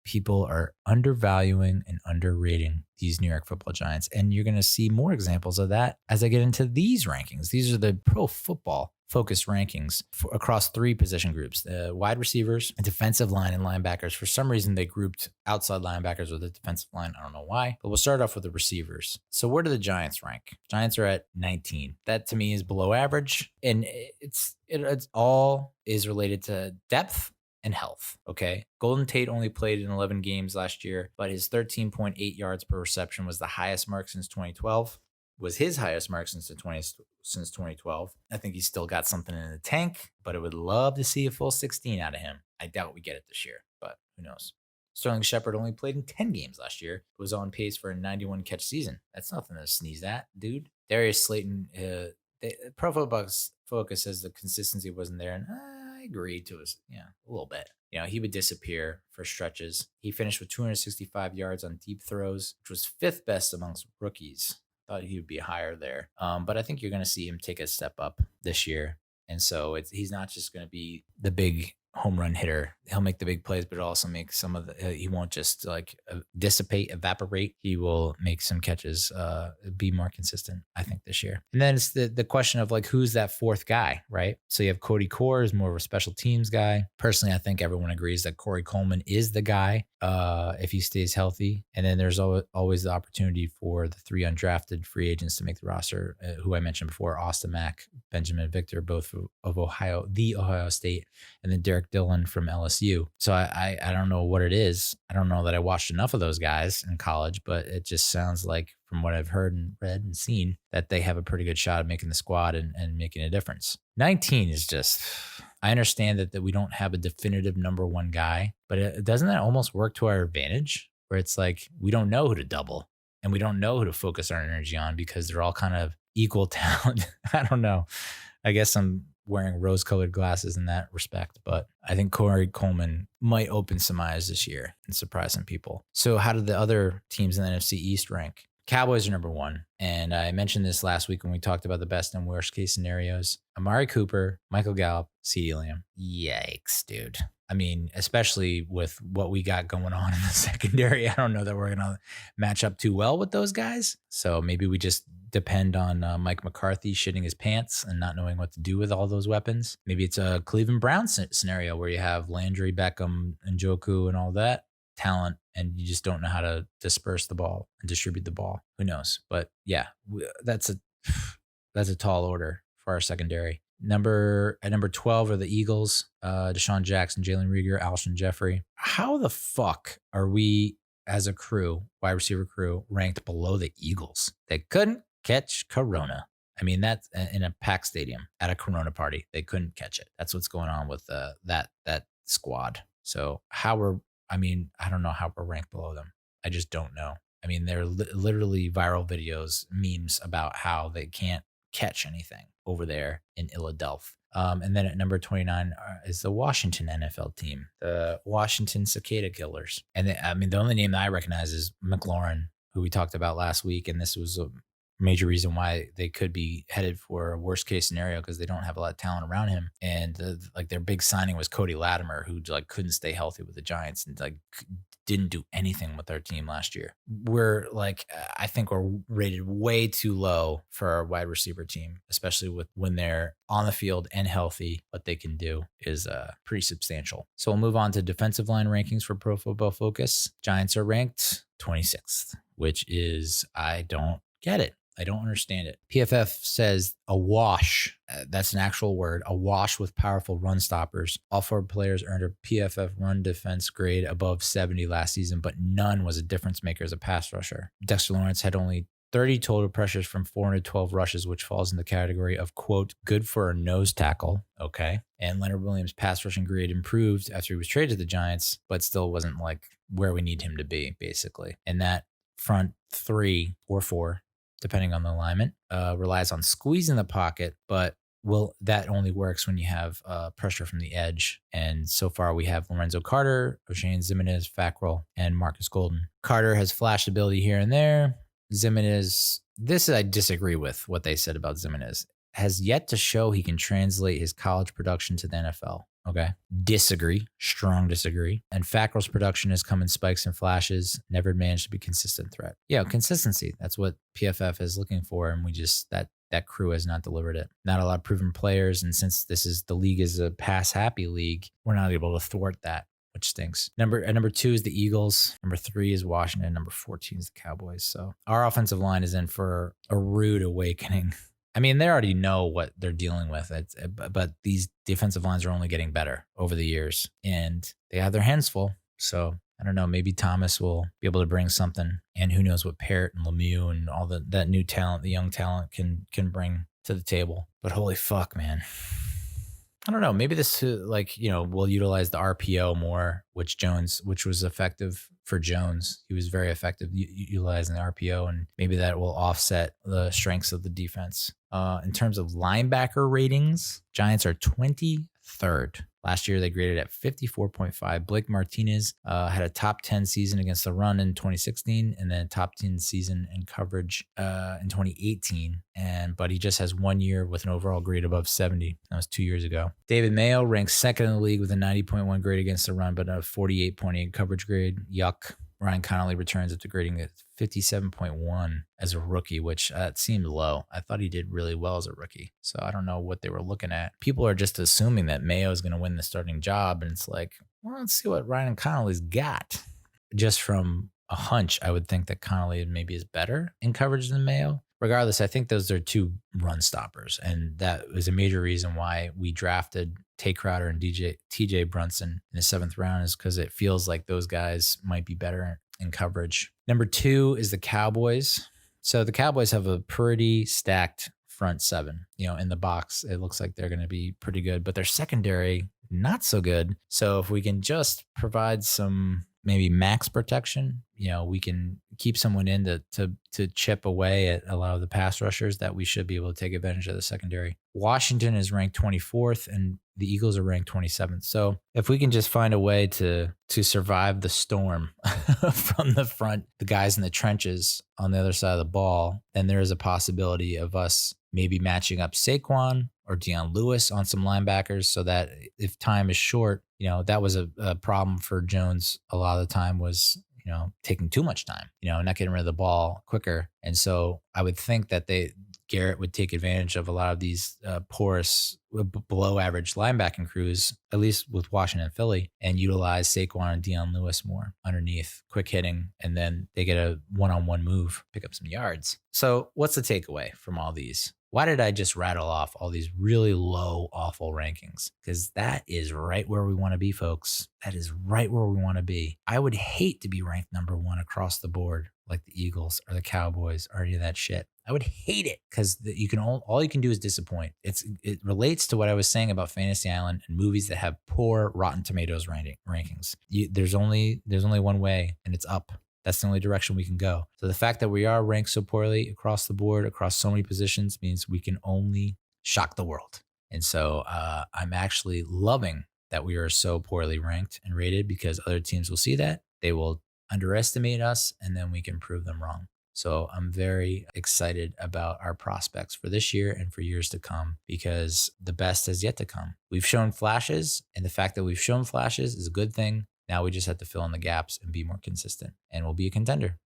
people are undervaluing and underrating these New York Football Giants. And you're going to see more examples of that as I get into these rankings. These are the Pro Football Focus rankings across 3 position groups: the wide receivers, defensive line, and linebackers. For some reason, they grouped outside linebackers with the defensive line. I don't know why, but we'll start off with the receivers. So where do the Giants rank? Giants are at 19. That to me is below average, and it's all is related to depth and health. Okay. Golden Tate only played in 11 games last year, but his 13.8 yards per reception was the highest mark since 2012. Was his highest mark since 2012. I think he's still got something in the tank, but I would love to see a full 16 out of him. I doubt we get it this year, but who knows? Sterling Shepard only played in 10 games last year, was on pace for a 91 catch season. That's nothing to sneeze at, dude. Darius Slayton, Pro Football Focus says the consistency wasn't there, and I agree to a little bit. He would disappear for stretches. He finished with 265 yards on deep throws, which was 5th best amongst rookies. Thought he would be higher there. But I think you're going to see him take a step up this year. And so he's not just going to be the big home run hitter. He'll make the big plays, but also make some of he won't just evaporate. He will make some catches, be more consistent, I think, this year. And then it's the question of who's that 4th guy, right? So you have Cody Core is more of a special teams guy. Personally, I think everyone agrees that Corey Coleman is the guy if he stays healthy. And then there's always the opportunity for the 3 undrafted free agents to make the roster, who I mentioned before: Austin Mack, Binjimen Victor, both of Ohio State, and then Derrick Dillon from LSU. So I don't know what it is. I don't know that I watched enough of those guys in college, but it just sounds like, from what I've heard and read and seen, that they have a pretty good shot at making the squad and making a difference. 19 is just, I understand that we don't have a definitive number 1 guy, but doesn't that almost work to our advantage? Where it's we don't know who to double and we don't know who to focus our energy on because they're all kind of equal talent. I don't know. I guess I'm wearing rose-colored glasses in that respect, but I think Corey Coleman might open some eyes this year and surprise some people. So how did the other teams in the NFC East rank? Cowboys are number 1. And I mentioned this last week when we talked about the best and worst case scenarios. Amari Cooper, Michael Gallup, CeeDee Lamb. Yikes, dude. I mean, especially with what we got going on in the secondary, I don't know that we're going to match up too well with those guys. So maybe we just depend on Mike McCarthy shitting his pants and not knowing what to do with all those weapons. Maybe it's a Cleveland Browns scenario where you have Landry, Beckham, and Njoku and all that talent, and you just don't know how to disperse the ball and distribute the ball. Who knows? But yeah, that's a tall order for our secondary. At number 12 are the Eagles, DeSean Jackson, Jalen Reagor, Alshon Jeffrey. How the fuck are we as a crew, wide receiver crew, ranked below the Eagles? They couldn't catch Corona. I mean, that's in a packed stadium at a Corona party. They couldn't catch it. That's what's going on with that squad. So I don't know how we're ranked below them. I just don't know. I mean, they're literally viral videos, memes about how they can't catch anything over there in Philadelphia. And then at number 29 is the Washington NFL team, the Washington Cicada Killers. And the only name that I recognize is McLaurin, who we talked about last week. And this was a major reason why they could be headed for a worst case scenario because they don't have a lot of talent around him. And their big signing was Cody Latimer, who couldn't stay healthy with the Giants and didn't do anything with our team last year. We're I think we're rated way too low for our wide receiver team, especially when they're on the field and healthy. What they can do is pretty substantial. So we'll move on to defensive line rankings for Pro Football Focus. Giants are ranked 26th, which is, I don't get it. I don't understand it. PFF says a wash. That's an actual word. A wash with powerful run stoppers. All 4 players earned a PFF run defense grade above 70 last season, but none was a difference maker as a pass rusher. Dexter Lawrence had only 30 total pressures from 412 rushes, which falls in the category of, quote, good for a nose tackle. Okay. And Leonard Williams' pass rushing grade improved after he was traded to the Giants, but still wasn't where we need him to be, basically. And that front 3 or 4, depending on the alignment, relies on squeezing the pocket, but that only works when you have pressure from the edge. And so far we have Lorenzo Carter, Oshane, Ximines, Fackrell, and Markus Golden. Carter has flashed ability here and there. Ximines, I disagree with what they said about Ximines. has yet to show he can translate his college production to the NFL. Okay. Disagree. Strong disagree. And Fackrell's production has come in spikes and flashes, never managed to be a consistent threat. Yeah, consistency. That's what PFF is looking for. And we just, that crew has not delivered it. Not a lot of proven players. And since the league is a pass happy league, we're not able to thwart that, which stinks. Number 2 is the Eagles. Number 3 is Washington. Number 14 is the Cowboys. So our offensive line is in for a rude awakening. I mean, they already know what they're dealing with, but these defensive lines are only getting better over the years, and they have their hands full. So I don't know, maybe Thomas will be able to bring something, and who knows what Parrott and Lemieux and all that new talent, the young talent can bring to the table. But holy fuck, man. I don't know. Maybe this, we'll utilize the RPO more, which was effective for Jones. He was very effective utilizing the RPO, and maybe that will offset the strengths of the defense. In terms of linebacker ratings, Giants are 23rd. Last year, they graded at 54.5. Blake Martinez had a top 10 season against the run in 2016 and then a top 10 season in coverage in 2018. But he just has 1 year with an overall grade above 70. That was 2 years ago. David Mayo ranks second in the league with a 90.1 grade against the run, but a 48.8 coverage grade. Yuck. Ryan Connolly returns after grading at 57.1 as a rookie, which seemed low. I thought he did really well as a rookie. So I don't know what they were looking at. People are just assuming that Mayo is going to win the starting job. And it's like, well, let's see what Ryan Connolly's got. Just from a hunch, I would think that Connolly maybe is better in coverage than Mayo. Regardless, I think those are two run stoppers. And that was a major reason why we drafted Tate Crowder and TJ Brunson in the 7th round, is because it feels like those guys might be better in coverage. Number 2 is the Cowboys. So the Cowboys have a pretty stacked front 7. In the box, it looks like they're going to be pretty good, but their secondary, not so good. So if we can just provide some maybe max protection, we can keep someone in to chip away at a lot of the pass rushers, that we should be able to take advantage of the secondary. Washington is ranked 24th and the Eagles are ranked 27th. So if we can just find a way to survive the storm from the front, the guys in the trenches on the other side of the ball, then there is a possibility of us maybe matching up Saquon or Dion Lewis on some linebackers, so that if time is short, that was a problem for Jones a lot of the time, was taking too much time, not getting rid of the ball quicker. And so I would think that Garrett would take advantage of a lot of these porous, below average linebacking crews, at least with Washington and Philly, and utilize Saquon and Dion Lewis more underneath, quick hitting, and then they get a one-on-one move, pick up some yards. So what's the takeaway from all these? Why did I just rattle off all these really low, awful rankings? Because that is right where we want to be, folks. That is right where we want to be. I would hate to be ranked number 1 across the board like the Eagles or the Cowboys or any of that shit. I would hate it, because all you can do is disappoint. It relates to what I was saying about Fantasy Island and movies that have poor Rotten Tomatoes rankings. There's only one way, and it's up. That's the only direction we can go. So the fact that we are ranked so poorly across the board, across so many positions, means we can only shock the world. And so I'm actually loving that we are so poorly ranked and rated, because other teams will see that. They will underestimate us, and then we can prove them wrong. So I'm very excited about our prospects for this year and for years to come, because the best has yet to come. We've shown flashes, and the fact that we've shown flashes is a good thing. Now we just have to fill in the gaps and be more consistent, and we'll be a contender.